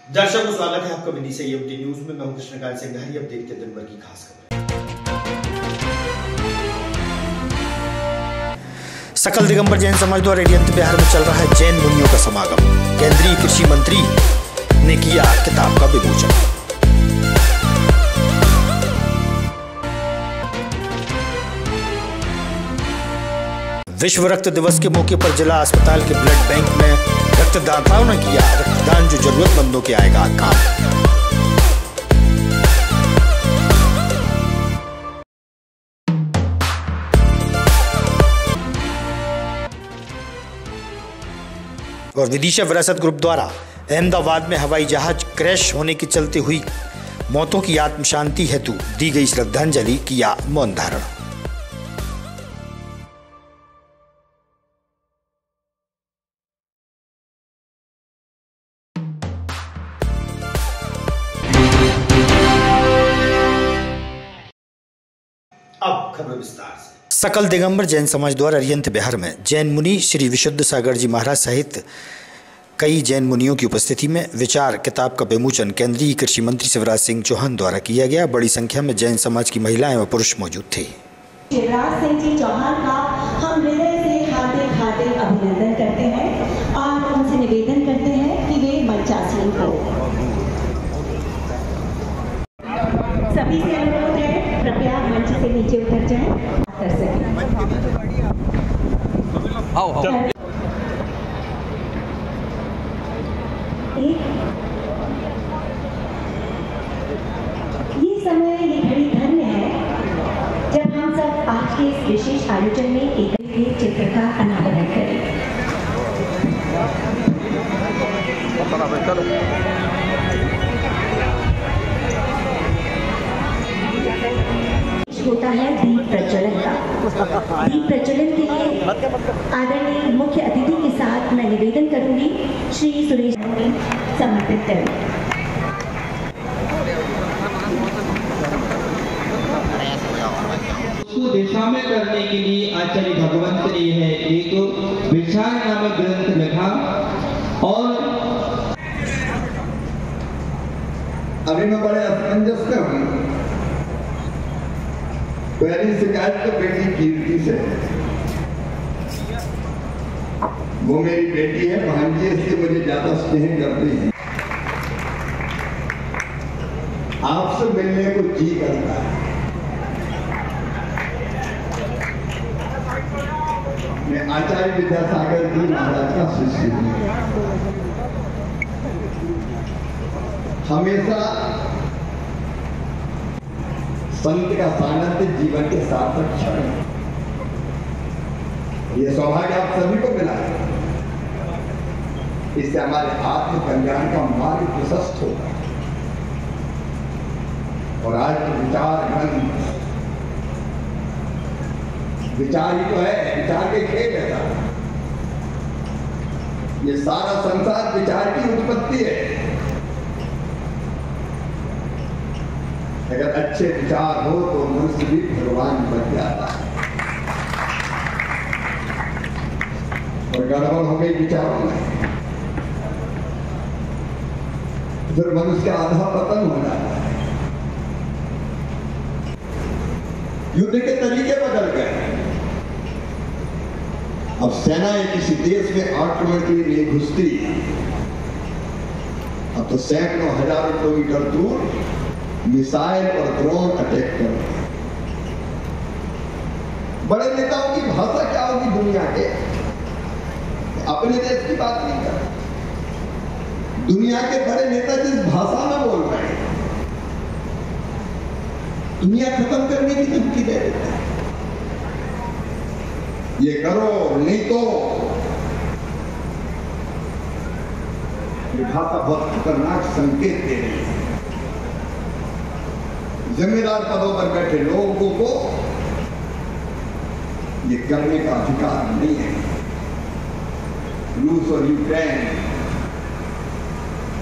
दर्शकों स्वागत है आपका विदिशा यूटी न्यूज में। मैं हूं कृष्णकांत सिंघारी। अब देखते हैं दिन भर की खास खबर। सकल दिगंबर जैन समाज द्वारा अरिहंत बिहार में चल रहा है जैन मुनियों का समागम। केंद्रीय कृषि मंत्री ने किया किताब का विमोचन। विश्व रक्त दिवस के मौके पर जिला अस्पताल के ब्लड बैंक में रक्तदाताओं ने किया रक्तदान, जो जरूरतमंदों के आएगा काम। और विदिशा विरासत ग्रुप द्वारा अहमदाबाद में हवाई जहाज क्रैश होने के चलते हुई मौतों की आत्म शांति हेतु दी गई श्रद्धांजलि, किया मौन धारण। अब खबर विस्तार से। सकल दिगंबर जैन समाज द्वारा अरिहंत बिहार में जैन मुनि श्री विशुद्ध सागर जी महाराज सहित कई जैन मुनियों की उपस्थिति में विचार किताब का विमोचन केंद्रीय कृषि मंत्री शिवराज सिंह चौहान द्वारा किया गया। बड़ी संख्या में जैन समाज की महिलाएं व पुरुष मौजूद थे। शिवराज सिंह जी चौहान का हम हृदय से हार्दिक हार्दिक अभिनंदन करते हैं और उनसे निवेदन करते हैं कि वे मंचासीन हो। सभी से अनुरोध है, कृपया मंच से नीचे उतर जाएं, कर सकें। ये समय, ये घड़ी धन्य है जब हम सब आज के इस विशेष आयोजन में एक चित्र का अनावरण करें। होता है दीप प्रज्वलन का। दीप प्रज्वलन के लिए आदरणीय मुख्य अतिथि के साथ मैं निवेदन करूंगी श्री सुरेश समर्पित करें। उसको दिशा में करने के लिए आचार्य भगवंत ने है एक विचार नामक ग्रंथ लिखा। और अभी मैं बड़े असमंजस में हूँ। पहली शिकायत तो बेटी कीर्ति से। वो मेरी बेटी है, भांजी, इससे मुझे ज्यादा स्नेह करती है। आपसे मिलने को जी करता है। मैं आचार्य विद्यासागर जी महाराज का शिष्य हूँ। हमेशा संत का सानिध्य जीवन के सार्थक क्षण है। ये सौभाग्य आप सभी को मिला है। इससे हमारे आत्म कल्याण का मार्ग प्रशस्त होगा। और आज के विचार ही तो है, विचार के खेल है। ये सारा संसार विचार की उत्पत्ति है। अगर अच्छे विचार हो तो मनुष्य भी भगवान बन जाता है। और गड़बड़ हो गई विचारों में, फिर मनुष्य का आधा पतन हो जाता है। युद्ध के तरीके बदल गए। अब सेनाएं किसी देश में आक्रमण के लिए घुसती, अब तो सैकड़ों हजारों किलोमीटर दूर मिसाइल और ड्रोन अटैक कर। बड़े नेताओं की भाषा क्या होगी दुनिया के? अपने देश की बात नहीं कर। दुनिया के बड़े नेता जिस भाषा में बोल रहे हैं, दुनिया खत्म करने की धमकी दे देते हैं। ये करो नहीं तो। ये भाषा बहुत खतरनाक संकेत दे रही है। जिम्मेदार पदों पर बैठे लोगों को ये करने का अधिकार नहीं है। रूस और यूक्रेन,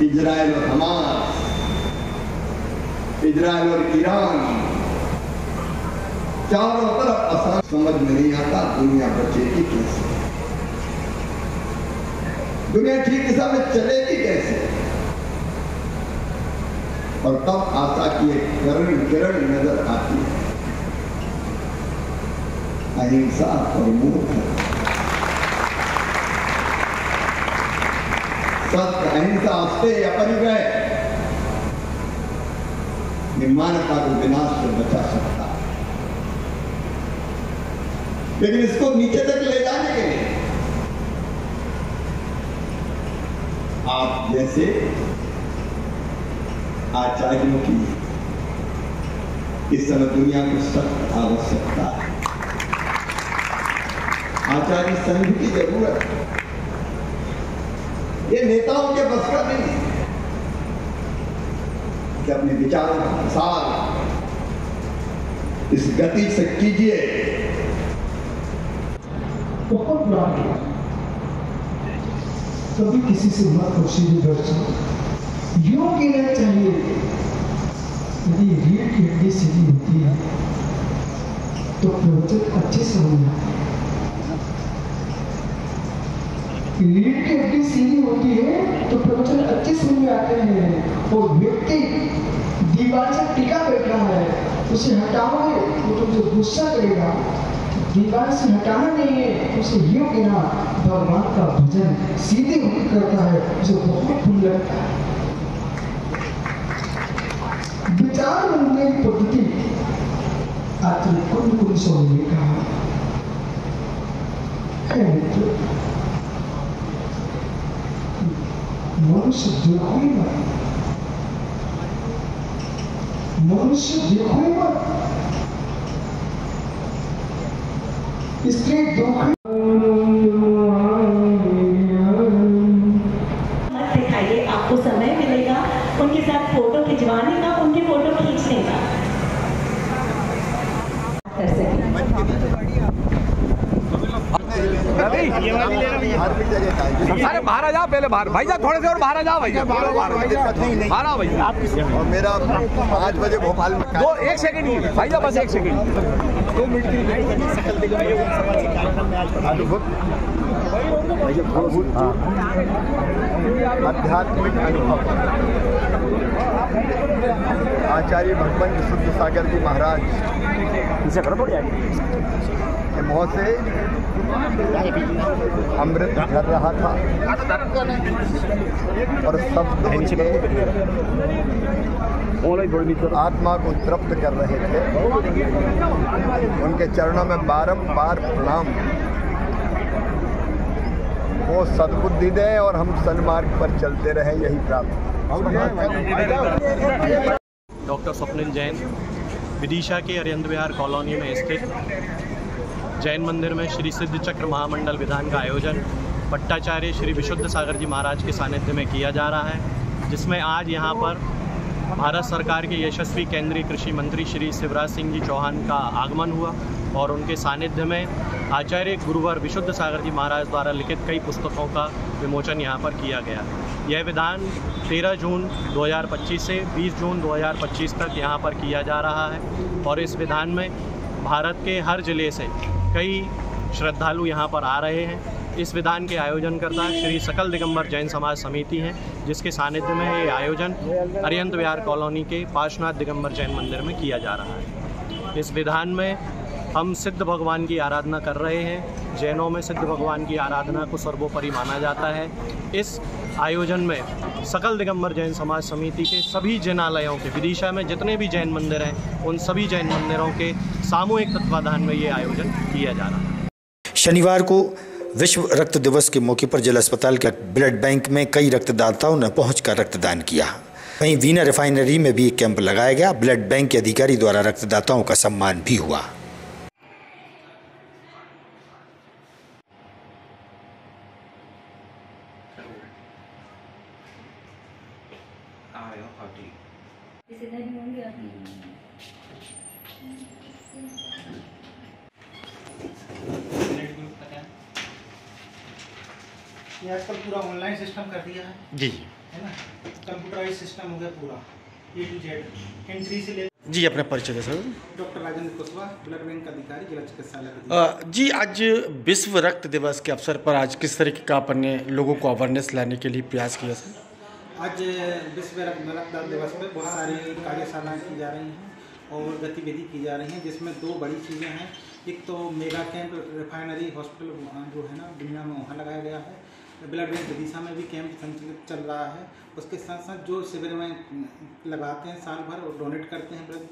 इजराइल और हमास, इजराइल और ईरान, चारों तरफ आसान समझ में नहीं आता दुनिया बचेगी कैसे, दुनिया ठीक दिशा में चलेगी कैसे। और तब आशा की एक किरण नजर आती है। अहिंसा और मूर्ख सत्य अहिंसा अस्ते अपरिग्रह मानवता को विनाश से बचा सकता है। लेकिन इसको नीचे तक ले जाने के लिए आप जैसे आचार्यों की इस समय दुनिया को सख्त आवश्यकता है। आचार्य संघ की जरूरत है। ये नेताओं के बस का नहीं है कि अपने विचारों का प्रसार इस गति से कीजिए। बहुत बुरा है, कभी किसी से मत खुशी दर्शन यूं कहना चाहिए। यदि रीढ़ की हड्डी सीधी होती है तो प्रवचन अच्छे से होना। रीढ़ की हड्डी सीधी होती है तो प्रवचन अच्छे समझ में आते हैं। और व्यक्ति दीवार से टिका बैठा है, उसे हटाओगे वो तुमसे गुस्सा करेगा। दीवार से हटाना नहीं है, उसे यूं कहना भगवान का भजन सीधे होकर करता है, उसे बहुत पुण्य लगता है। विचार बनने की पद्धति आचार्य कुंद स्वामी ने कहा है, मनुष्य देखो ही मत, मनुष्य देखो ही मत, इसलिए मत दिखाइए, आपको समय मिलेगा उनके साथ फोटो खिंचवाने का, उनके फोटो खींचने का कर सकें। अरे बाहर आ जाओ, पहले बाहर भाई साहब, थोड़े से और बाहर आ जाओ भाई साहब, बाहर आओ भाई साहब। और मेरा 5 बजे भोपाल में दो 1 सेकंड ही भाई साहब, बस 1 सेकंड 2 मिनट की आध्यात्मिक अनुभव आचार्य भगवान विशुद्ध सागर जी महाराज के मुँह से अमृत झर रहा था और सब आत्मा को तृप्त कर रहे थे। उनके चरणों में बारंबार प्रणाम। वो सद्बुद्धि दें और हम सन्मार्ग पर चलते रहें, यही प्रार्थना। डॉक्टर स्वप्निल जैन विदिशा के अरिहंत विहार कॉलोनी में स्थित जैन मंदिर में श्री सिद्ध चक्र महामंडल विधान का आयोजन भट्टाचार्य श्री विशुद्ध सागर जी महाराज के सानिध्य में किया जा रहा है, जिसमें आज यहाँ पर भारत सरकार के यशस्वी केंद्रीय कृषि मंत्री श्री शिवराज सिंह जी चौहान का आगमन हुआ और उनके सानिध्य में आचार्य गुरुवर विशुद्ध सागर जी महाराज द्वारा लिखित कई पुस्तकों का विमोचन यहाँ पर किया गया। यह विधान 13 जून 2025 से 20 जून 2025 तक यहाँ पर किया जा रहा है और इस विधान में भारत के हर जिले से कई श्रद्धालु यहाँ पर आ रहे हैं। इस विधान के आयोजनकर्ता श्री सकल दिगंबर जैन समाज समिति हैं, जिसके सानिध्य में ये आयोजन अरिहंत विहार कॉलोनी के पार्श्वनाथ दिगंबर जैन मंदिर में किया जा रहा है। इस विधान में हम सिद्ध भगवान की आराधना कर रहे हैं। जैनों में सिद्ध भगवान की आराधना को सर्वोपरि माना जाता है। इस आयोजन में सकल दिगंबर जैन समाज समिति के सभी जैनालयों के विदिशा में जितने भी जैन मंदिर हैं, उन सभी जैन मंदिरों के सामूहिक तत्वाधान में ये आयोजन किया जा रहा है। शनिवार को विश्व रक्त दिवस के मौके पर जिला अस्पताल के ब्लड बैंक में कई रक्तदाताओं ने पहुंचकर रक्तदान किया। वहीं वीना रिफाइनरी में भी एक कैंप लगाया गया। ब्लड बैंक के अधिकारी द्वारा रक्तदाताओं का सम्मान भी हुआ। ये आजकल पूरा ऑनलाइन सिस्टम कर दिया है जी, है ना, कंप्यूटराइज सिस्टम हो गया पूरा A to Z एंट्री से ले। जी, अपना परिचय दें sir. Doctor Rajendra Kushwaha, blood bank अधिकारी, जिला चिकित्सालय। जी, आज विश्व रक्त दिवस के अवसर पर आज किस तरीके का अपने लोगों को अवेयरनेस लाने के लिए प्रयास किया सर? आज विश्व रक्तदान दिवस पर बहुत सारी कार्यशालाएँ की जा रही हैं और गतिविधि की जा रही हैं, जिसमें दो बड़ी चीज़ें हैं। एक तो मेगा कैंप रिफाइनरी हॉस्पिटल जो है ना दुनिया में, वहाँ लगाया गया है। ब्लड बैंक विदिशा में भी कैंप संचालित चल रहा है। उसके साथ साथ जो शिविर में लगाते हैं साल भर और डोनेट करते हैं ब्लड,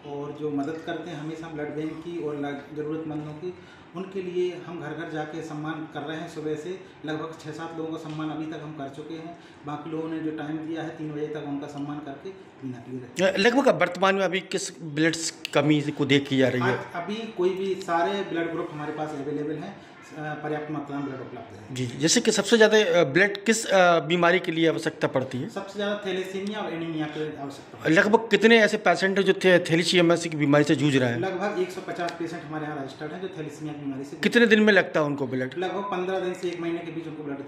और जो मदद करते हैं हमेशा ब्लड बैंक की और ज़रूरतमंदों की, उनके लिए हम घर घर जाके सम्मान कर रहे हैं। सुबह से लगभग 6-7 लोगों का सम्मान अभी तक हम कर चुके हैं। बाकी लोगों ने जो टाइम दिया है 3 बजे तक उनका सम्मान करके बिना किए। लगभग वर्तमान में अभी किस ब्लड कमी को देख की जा रही है? अभी कोई भी सारे ब्लड ग्रुप हमारे पास अवेलेबल हैं, पर्याप्त मात्रा में ब्लड उपलब्ध है। जी, जैसे कि सबसे ज़्यादा ब्लड किस बीमारी के लिए आवश्यकता पड़ती है? सबसे ज़्यादा थैलेसीमिया और एनीमिया की आवश्यकता। लगभग कितने ऐसे पेशेंट हैं जो थैलेसीमिया की बीमारी से जूझ रहे हैं? लगभग 150 पेशेंट हमारे यहाँ रजिस्टर्ड हैं जो थैलेसीमिया की बीमारी से। कितने दिन में लगता है उनको ब्लड? लगभग 15 दिन से 1 महीने के बीच उनको ब्लड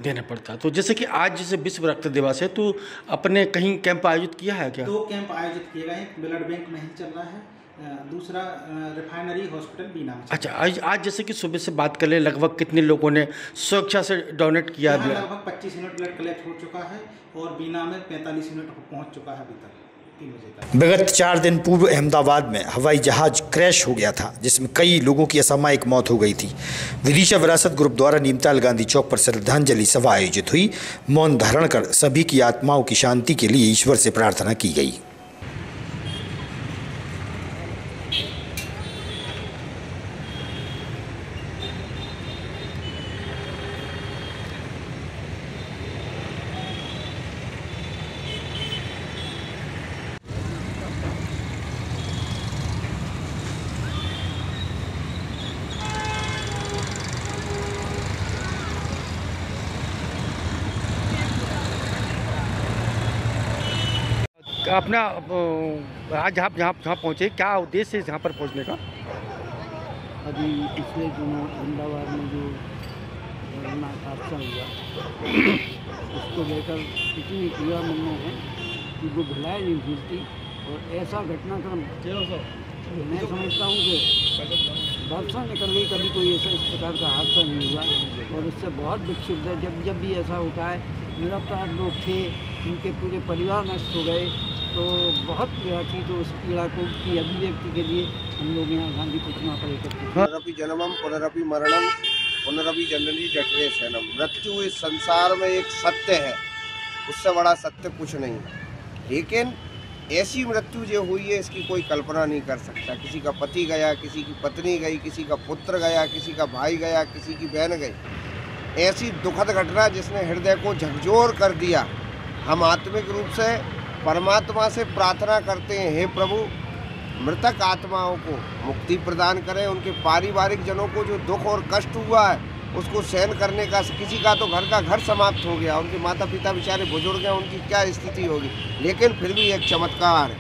देना पड़ता है। तो जैसे कि आज जैसे विश्व रक्त दिवस है, तो अपने कहीं कैंप आयोजित किया है क्या? 2 कैंप आयोजित किए गए हैं, ब्लड बैंक में ही चल रहा है, दूसरा रिफाइनरी हॉस्पिटल बीना में। अच्छा, आज जैसे कि सुबह से बात कर ले, लगभग कितने लोगों ने स्वेच्छा से डोनेट किया है? लगभग 25 यूनिट ब्लड कलेक्ट हो चुका है और बीना में 45 यूनिट पहुंच चुका है अभी तक 3 बजे तक। विगत 4 दिन पूर्व अहमदाबाद में हवाई जहाज क्रैश हो गया था, जिसमें कई लोगों की असामयिक मौत हो गई थी। विदिशा विरासत ग्रुप द्वारा नीमताल गांधी चौक पर श्रद्धांजलि सभा आयोजित हुई। मौन धारण कर सभी की आत्माओं की शांति के लिए ईश्वर से प्रार्थना की गई। अपना आज आप जहाँ पहुँचे, क्या उद्देश्य है यहाँ पर पहुँचने का? अभी पिछले दिनों अहमदाबाद में जो खतरनाक हादसा हुआ उसको लेकर इतनी पीड़ा मनो है कि वो भुलाई नहीं भूलती। और ऐसा घटनाक्रम मैं समझता हूँ कि वर्षों निकल गई कभी कोई ऐसा इस प्रकार का हादसा नहीं हुआ। और उससे बहुत विक्षिप्त है। जब भी ऐसा होता है, निरपराध लोग थे, उनके पूरे परिवार नष्ट हो गए, तो बहुत पीड़ा थी। तो उस पीड़ा को की अभिव्यक्ति के लिए हम लोग यहाँ गांधी प्रतिमा पर एकत्रित। पुनरपि जन्मम पुनरपि मरणम पुनरपि जननी जठरे शयनम। मृत्यु इस संसार में एक सत्य है, उससे बड़ा सत्य कुछ नहीं है। लेकिन ऐसी मृत्यु जो हुई है इसकी कोई कल्पना नहीं कर सकता। किसी का पति गया, किसी की पत्नी गई, किसी का पुत्र गया, किसी का भाई गया, किसी की बहन गई। ऐसी दुखद घटना जिसने हृदय को झकझोर कर दिया। हम आत्मिक रूप से परमात्मा से प्रार्थना करते हैं, हे प्रभु मृतक आत्माओं को मुक्ति प्रदान करें। उनके पारिवारिक जनों को जो दुख और कष्ट हुआ है उसको सहन करने का, किसी का तो घर का घर समाप्त हो गया, उनके माता पिता बेचारे बुजुर्ग हैं, उनकी क्या स्थिति होगी। लेकिन फिर भी एक चमत्कार है।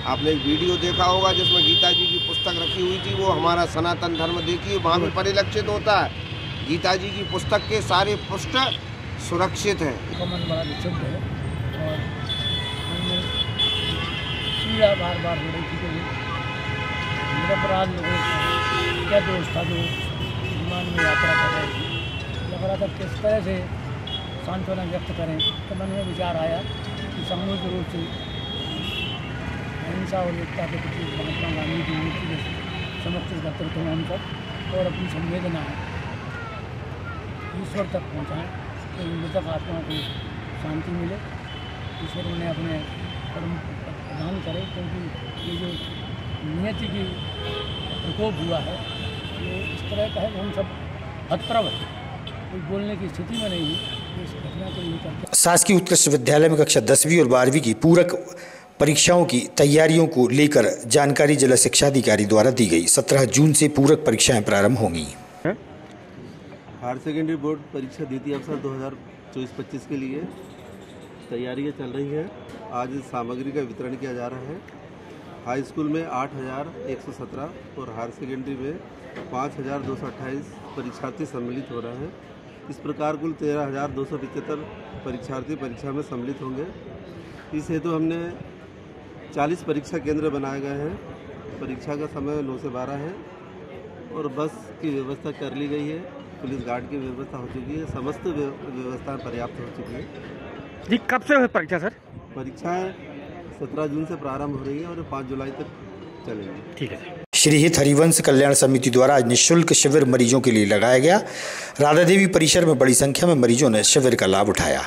आपने एक वीडियो देखा होगा जिसमें गीता जी की पुस्तक रखी हुई थी। वो हमारा सनातन धर्म देखिए वहाँ भी परिलक्षित होता है। गीता जी की पुस्तक के सारे पृष्ठ सुरक्षित हैं। मन बड़ा विक्षुब्ध है और पीड़ा बार बार हो रही थी कि निरपराध लोगों का क्या दोष था जो विमान में यात्रा कर रहे थे। लग रहा था किस तरह से सांत्वना व्यक्त करें। तो मन में विचार आया कि सामूहिक रूप से अहिंसा और एकता के प्रति महात्मा गांधी की मूर्ति में समर्पित कर्तव्य में हम सब और अपनी संवेदना ईश्वर तक पहुँचाएँ तो मृतक आत्माओं को शांति मिले, ईश्वर उन्हें अपने कर्म प्रदान करे। क्योंकि ये जो नियति की प्रकोप हुआ है ये इस तरह का है कि हम सब हतप्रभ हैं, कोई बोलने की स्थिति में नहीं है। इस घटना को ये करके शासकीय उत्कृष्ट विद्यालय में कक्षा 10वीं और 12वीं की पूरक परीक्षाओं की तैयारियों को लेकर जानकारी जिला शिक्षा अधिकारी द्वारा दी गई। 17 जून से पूरक परीक्षाएं प्रारंभ होंगी। हायर सेकेंडरी बोर्ड परीक्षा द्वितीय अवसर 2024-25 के लिए तैयारियां चल रही हैं। आज सामग्री का वितरण किया जा रहा है। हाई स्कूल में 8,117 और हायर सेकेंडरी में 5,228 परीक्षार्थी सम्मिलित हो रहे हैं। इस प्रकार कुल 13,275 परीक्षार्थी परीक्षा में सम्मिलित होंगे। इस हेतु हमने 40 परीक्षा केंद्र बनाए गए हैं। परीक्षा का समय 9 से 12 है और बस की व्यवस्था कर ली गई है। पुलिस गार्ड की व्यवस्था हो चुकी है। समस्त व्यवस्था पर्याप्त हो चुकी है। जी कब से है परीक्षा सर? परीक्षाएं 17 जून से प्रारंभ हो रही है और 5 जुलाई तक चलेगी। ठीक है। श्री हित हरिवंश कल्याण समिति द्वारा आज निःशुल्क शिविर मरीजों के लिए लगाया गया। राधा देवी परिसर में बड़ी संख्या में मरीजों ने शिविर का लाभ उठाया।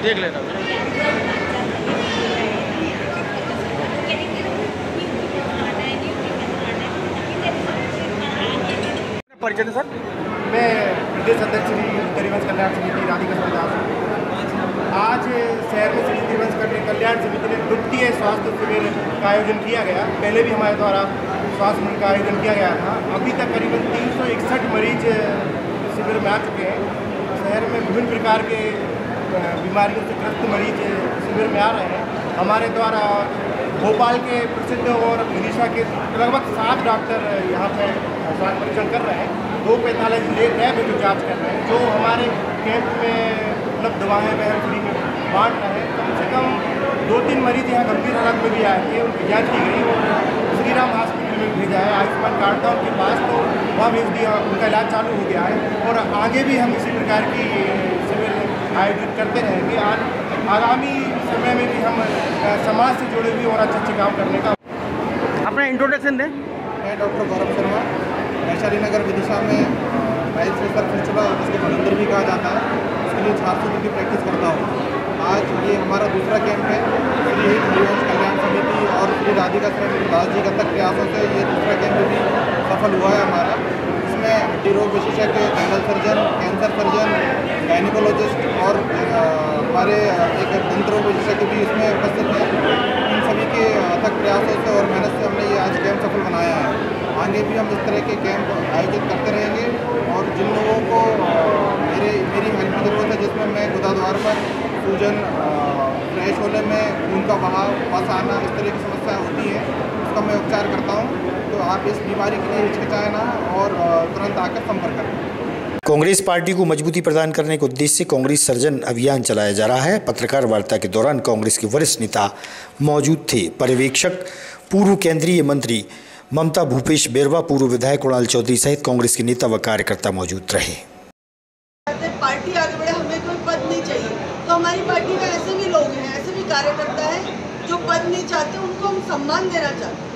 देख लेना परिचय सर। मैं प्रदेश अध्यक्ष श्री हरिवंश कल्याण समिति राधिका दास हूँ। आज शहर में श्री हरिवंश कल्याण समिति ने द्वितीय स्वास्थ्य शिविर का आयोजन किया गया। पहले भी हमारे द्वारा स्वास्थ्य शिविर का आयोजन किया गया था। अभी तक करीबन 361 मरीज शिविर में आ चुके हैं। शहर में विभिन्न प्रकार के बीमारियों से ग्रस्त मरीज शिविर में आ रहे हैं। हमारे द्वारा भोपाल के प्रसिद्ध और विदिशा के लगभग 7 डॉक्टर यहाँ पे स्वास्थ्य परीक्षण कर रहे हैं। 2 पैथोलॉजी लैब में जो जाँच कर रहे हैं, जो हमारे कैंप में उपलब्ध दवाएँ वह फ्री में बांट रहे हैं। कम से कम 2-3 मरीज यहाँ गंभीर हालत में भी आए थे, उनकी जाँच की गई और श्रीराम हॉस्पिटल में भेजा है। आयुष्मान कार्ड था उनके पास, तो वहाँ भेज दिया, उनका इलाज चालू हो गया है। और आगे भी हम इसी प्रकार की शिविर आयोजित करते रहेंगे। आगामी समय में भी हम समाज से जुड़े हुए और अच्छे काम करने का। अपना इंट्रोडक्शन दें। मैं डॉक्टर गौरव शर्मा, वैशाली नगर विदिशा में माइल्ड रिसर्च फेस्टिवल, जिसको बलंदर भी कहा जाता है, उसके लिए छात्र की प्रैक्टिस करता हूँ। आज ये हमारा दूसरा कैंप है। श्री हरिवंश कल्याण समिति और श्री राधिका दास जी का तक प्रयासों से ये दूसरा कैंप भी सफल हुआ है हमारा। इसमें हड्डी रोग विशेषज्ञ, general surgeon, cancer surgeon, gynaecologist और हमारे एक दंत रोग विशेषज्ञ भी इसमें उपस्थित हैं। इन सभी के अथक प्रयासों से और मेहनत से हमने ये आज कैंप सफल बनाया है। आगे भी हम इस तरह के कैंप आयोजित करते रहेंगे और जिन लोगों को मेरी हेल्प की ज़रूरत है, जिसमें मैं गुदाद्वार पर सूजन, फ्रेश होने में खून का बहाव, पस आना, इस तरह की समस्या होती है, उसका मैं उपचार करता हूँ। तो आप इस बीमारी के लिए हिचकिचाएं ना और तुरंत आकर संपर्क करें। कांग्रेस पार्टी को मजबूती प्रदान करने के उद्देश्य से कांग्रेस सर्जन अभियान चलाया जा रहा है। पत्रकार वार्ता के दौरान कांग्रेस के वरिष्ठ नेता मौजूद थे। पर्यवेक्षक पूर्व केंद्रीय मंत्री ममता भूपेश बेरवा, पूर्व विधायक कुणाल चौधरी सहित कांग्रेस के नेता व कार्यकर्ता मौजूद रहे। पार्टी आगे बढ़े, हमें कोई पद नहीं चाहिए, तो हमारी पार्टी में ऐसे भी लोग हैं, ऐसे भी कार्यकर्ता हैं जो पद नहीं चाहते, उनको हम सम्मान देना चाहते हैं।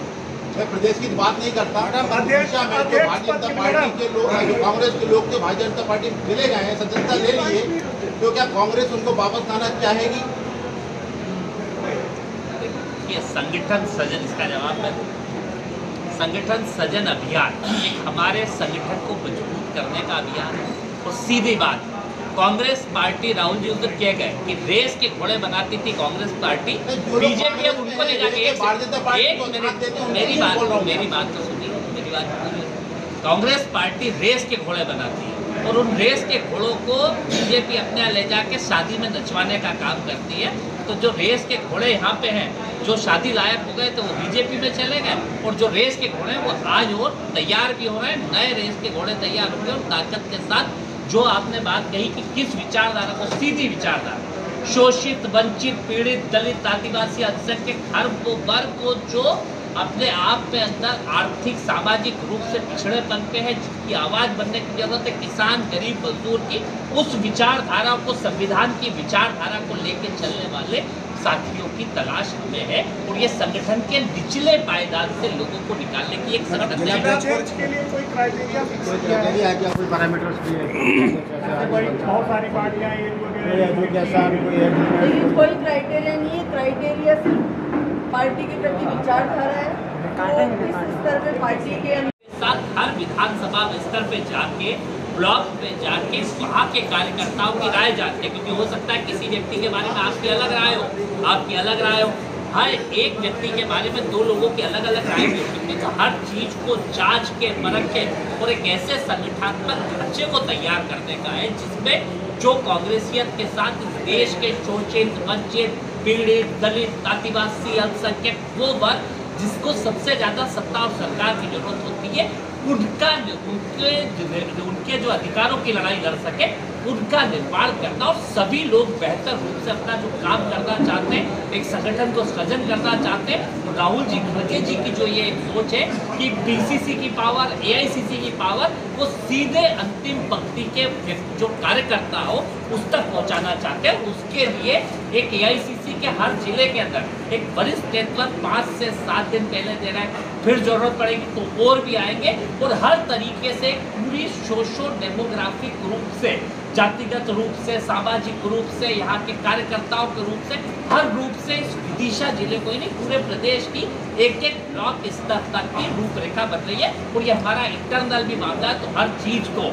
मैं प्रदेश की बात नहीं करता, दिशा में जो भारतीय जनता पार्टी के लोग, जो कांग्रेस के लोग थे, भारतीय जनता पार्टी चले गए हैं, सदस्यता ले लिए, तो क्या कांग्रेस उनको वापस लाना चाहेगी? ये संगठन सृजन, इसका जवाब है संगठन सृजन अभियान एक हमारे संगठन को मजबूत करने का अभियान है। और सीधी बात, कांग्रेस पार्टी राहुल जी उधर किए गए कि रेस के घोड़े बनाती थी कांग्रेस पार्टी, बीजेपी अब उनको ले जाके मेरी बात तो सुनिए। कांग्रेस पार्टी रेस के घोड़े बनाती है और उन रेस के घोड़ों को बीजेपी अपने यहाँ ले जाके शादी में नचवाने का काम करती है। तो जो रेस के घोड़े यहाँ पे हैं, जो शादी लायक हो गए तो वो बीजेपी में चले गए, और जो रेस के घोड़े हैं वो आज और तैयार भी हो रहे हैं। नए रेस के घोड़े तैयार हो गए और ताकत के साथ। जो आपने बात कही कि किस विचारधारा को, सीधी विचारधारा, शोषित, वंचित, पीड़ित, दलित, आदिवासी, अल्पसंख्यक हर वो वर्ग को जो अपने आप में अंदर आर्थिक सामाजिक रूप से पिछड़ेपन पे है, जिसकी आवाज़ बनने की जरूरत है, किसान, गरीब, मजदूर की, उस विचारधारा को, संविधान की विचारधारा को लेकर चलने वाले साथियों की तलाश हमें है। और ये संगठन के निचले पायदान से लोगों को निकालने की एक संगठन है। कोई क्राइटेरिया कोई पैरामीटर्स भी है? बहुत सारी पार्टियां कोई क्राइटेरिया नहीं है। क्राइटेरिया पार्टी के प्रति विचारधारा है। तो इस स्तर पे पार्टी के साथ हर विधानसभा स्तर पे जाके, ब्लॉक पे जाके वहाँ के कार्यकर्ताओं की राय जानते हैं, क्योंकि हो सकता है किसी व्यक्ति के बारे में आपकी अलग राय हो, हर एक व्यक्ति के बारे में दो लोगों की अलग अलग राय भी हो सकती है। तो हर चीज को जांच के परख के और एक ऐसे संगठनात्मक ढांचे को तैयार करने का है जिसमें जो कांग्रेसियत के साथ देश के शोषित, वंचित, पीड़ित, दलित, आदिवासी, अल्पसंख्यक वो वर्ग जिसको सबसे ज्यादा सत्ता और सरकार की जरूरत होती है उनके जो अधिकारों की लड़ाई लड़ सके, उनका निर्माण करना और सभी लोग बेहतर रूप से अपना जो काम करना चाहते हैं, एक संगठन को सृजन करना चाहते हैं। राहुल जी खड़गे जी की जो ये एक सोच है कि पीसीसी की पावर, एआईसीसी की पावर वो सीधे अंतिम पंक्ति के जो कार्यकर्ता हो उस तक पहुंचाना चाहते हैं। उसके लिए एक एआईसीसी के हर जिले के अंदर एक वरिष्ठ नेतृत्व 5 से 7 दिन पहले दे रहा है, फिर जरूरत पड़ेगी तो और भी आएंगे और हर तरीके से पूरी सोशो डेमोग्राफिक रूप से, जातिगत रूप से, सामाजिक रूप से, यहाँ के कार्यकर्ताओं के रूप से, हर रूप से इस विदिशा जिले को ही नहीं पूरे प्रदेश की एक एक ब्लॉक स्तर तक की रूपरेखा बन रही है। और ये हमारा इंटरनल भी मामला है, तो हर चीज को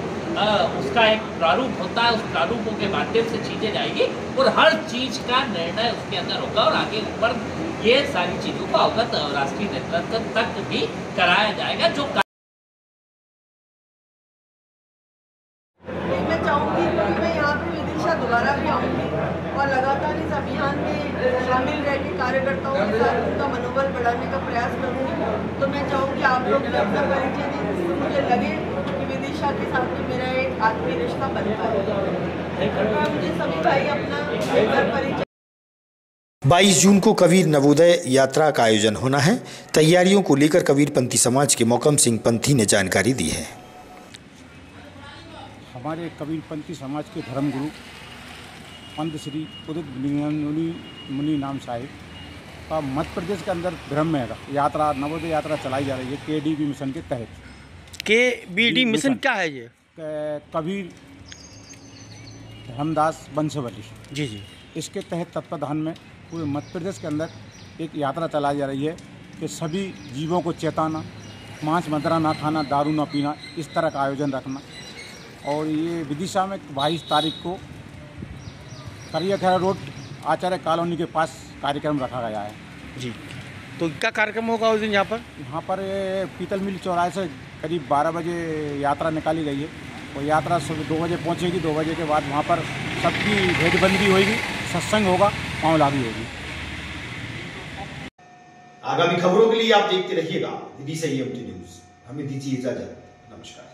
उसका एक प्रारूप होता है, उस प्रारूपों के माध्यम से चीजें जाएगी और हर चीज का निर्णय उसके अंदर होगा और आगे ऊपर ये सारी चीजों को अवगत राष्ट्रीय नेतृत्व तक भी कराया जाएगा। जो मैं चाहूँगी कि मैं यहाँ पे विदिशा दोबारा भी आऊँगी और लगातार इस अभियान में शामिल रह के कार्यकर्ताओं के साथ उनका मनोबल बढ़ाने का प्रयास करूँगी। तो मैं चाहूँगी आप लोग भी अपना परिचय दें जिससे मुझे लगे कि विदिशा के साथ में मेरा एक आत्मीय रिश्ता बनता है। मुझे सभी भाई अपना परिचय। 22 जून को कबीर नवोदय यात्रा का आयोजन होना है। तैयारियों को लेकर कबीरपंथी समाज के मोकम सिंह पंथी ने जानकारी दी है। हमारे कबीरपंथी समाज के धर्मगुरु पंत श्री उदित मुनि नाम साहिब का मध्य प्रदेश के अंदर ब्रह्म यात्रा, नवोदय यात्रा चलाई जा रही है केडीबी मिशन के तहत। केबीडी मिशन क्या है ये? कबीर धर्मदास वंशवली जी जी, इसके तहत तत्वाधान में पूरे मध्य प्रदेश के अंदर एक यात्रा चलाई जा रही है कि सभी जीवों को चेताना, मांस मदिरा ना खाना, दारू ना पीना, इस तरह का आयोजन रखना। और ये विदिशा में 22 तारीख को करियाखेड़ा रोड आचार्य कॉलोनी के पास कार्यक्रम रखा गया है जी। तो क्या कार्यक्रम होगा उस दिन यहाँ पर? यहाँ पर पीतल मिल चौराहे से करीब 12 बजे यात्रा निकाली गई है और यात्रा सुबह 2 बजे पहुँचेगी। 2 बजे के बाद वहाँ पर सबकी भेदबंदी होगी, सत्संग होगा, मामला भी होगी। आगामी खबरों के लिए आप देखते रहिएगा विदिशा EMT न्यूज। हमें दीजिए इजाजत। नमस्कार।